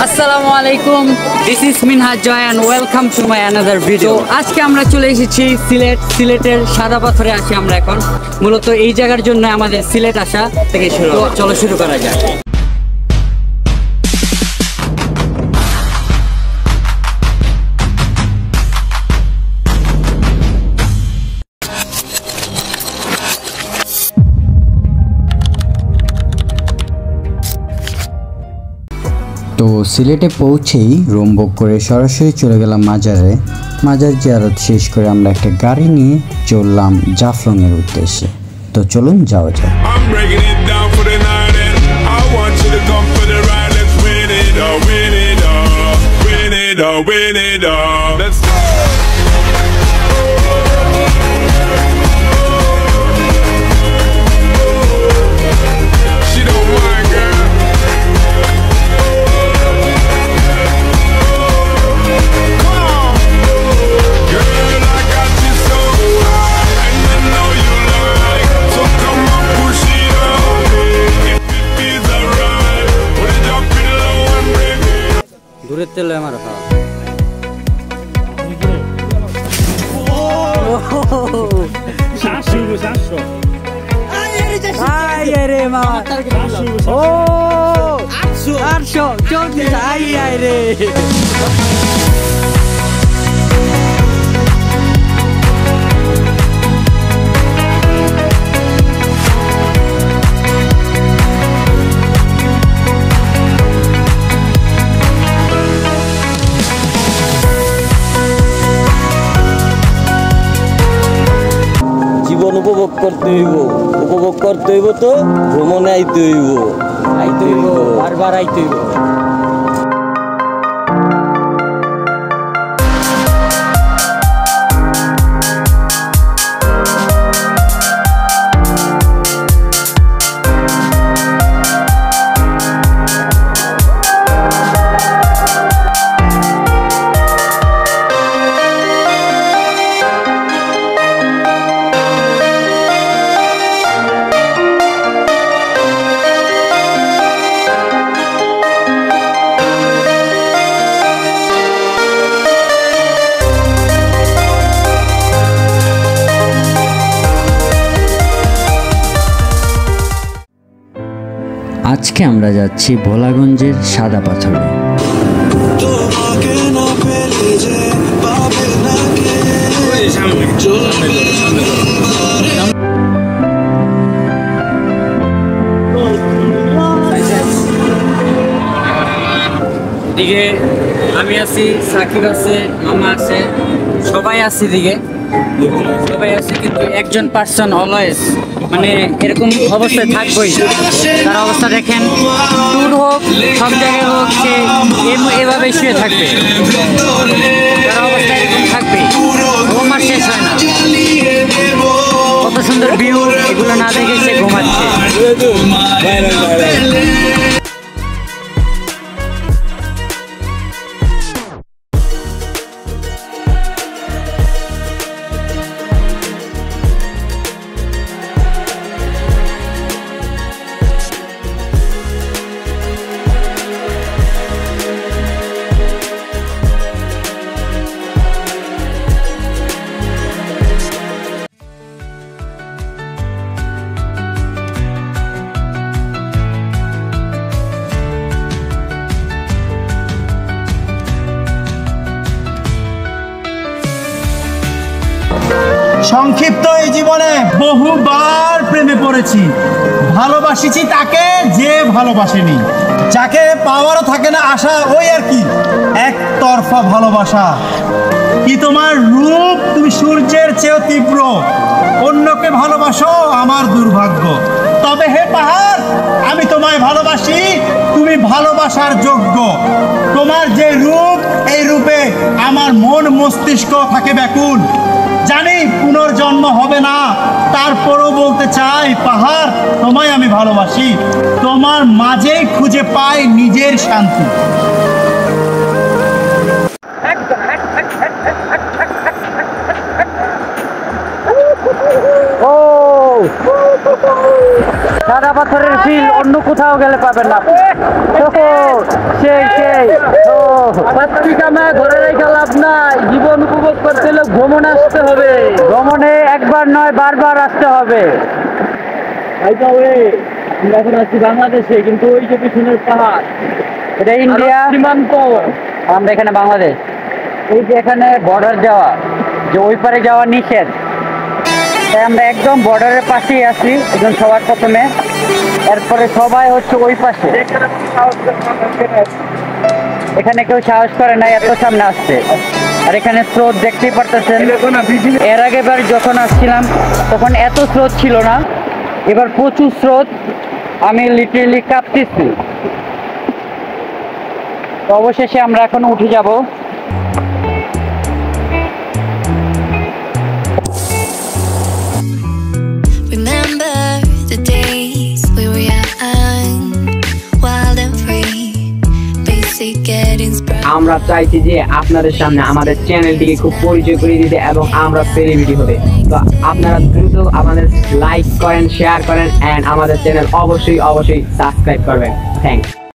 আসসালামু আলাইকুম, this is Minhaj Joy and welcome to my another video. আজকে আমরা চলে এসেছি সিলেটের সাদা পাথরে আছি আমরা এখন। মূলত এই জায়গার জন্য আমাদের সিলেট আসা থেকে চলো শুরু করা যাক। তো সিলেটে পৌঁছেই রুম বুক করে সরাসরি চলে গেলাম মাজারে। মাজার জিয়ারত শেষ করে আমরা একটা গাড়ি নিয়ে চললাম জাফলংয়ের উদ্দেশ্যে। তো চলুন যাওয়া যাক। দূরের তেল আমার উপভোগ করতে হইব তো ভ্রমণে আইতে হইব বারবার আইতে হইব। আজকে আমরা যাচ্ছি ভোলাগঞ্জের সাদা পাথরে। দিকে আমি আছি, সাকিব আছে, মামা আছে, সবাই আছে দিকে সবাই আছে, কিন্তু একজন পার্সন অলওয়েজ মানে এরকম অবস্থায় থাকবোই। তার অবস্থা দেখেন, ট্যুর হোক সব জায়গায় হোক, সে এভাবে শুয়ে থাকবে, তার অবস্থা এরকম থাকবে, ঘুম আর শেষ হয় না। কত সুন্দর ভিউ, এগুলো না দেখে সে ঘুমাচ্ছে। সংক্ষিপ্ত এই জীবনে বহুবার প্রেমে পড়েছি, ভালোবাসিছি তাকে যে ভালোবাসেনি, যাকে পাওয়ারও থাকে না আশা, ওই আর কি একতরফা ভালোবাসা। কি তোমার রূপ, তুমি সূর্যের চেয়েও তীব্র, অন্যকে ভালোবাসো আমার দুর্ভাগ্য। তবে হে পাহাড়, আমি তোমায় ভালোবাসি, তুমি ভালোবাসার যোগ্য। তোমার যে রূপ, এই রূপে আমার মন মস্তিষ্ক থাকে ব্যাকুল। জানি পুনর্জন্ম হবে না, তারপরও বলতে চাই পাহাড়, তোমায় আমি ভালোবাসি। তোমার মাঝেই খুঁজে পাই নিজের শান্তি। Oh! সাদা পাথরের ফিল অন্য কোথাও গেলে পাবেন না। সেই ঘরে রেখে লাভ নাই, জীবন উপভোগ করতে হলে ভ্রমণে আসতে হবে। ভ্রমণে একবার নয় বারবার আসতে হবে। এখন আছি বাংলাদেশে, কিন্তু ওই যে পিছনের পাহাড় এটা ইন্ডিয়া সীমান্ত, আমরা এখানে বাংলাদেশ। এই যে এখানে বর্ডার যাওয়া, যে ওই পারে যাওয়া নিষেধ, তাই আমরা একদম বর্ডারের পাশেই আছি একদম সবার প্রথমে। এরপরে সবাই হচ্ছে ওই পাশে। এখানে কেউ সাহস করে না এত সামনে আসছে। আর এখানে স্রোত দেখতেই পারতেছেন। এর আগেবার যখন আসছিলাম তখন এত স্রোত ছিল না, এবার প্রচুর স্রোত, আমি লিটারেলি কাঁপতেছি। তো অবশেষে আমরা এখন উঠে যাব। Remember the days we were young, wild and free, basic getting spread. আমরা চাইছি যে আপনাদের সামনে আমাদের চ্যানেলটিকে খুব পরিচয় করে দিতে এবং আমরা সেলিব্রিটি হতে। তো আপনারা দ্রুত আমাদের লাইক করেন, শেয়ার করেন এন্ড আমাদের চ্যানেল অবশ্যই সাবস্ক্রাইব করবেন। থ্যাংকস।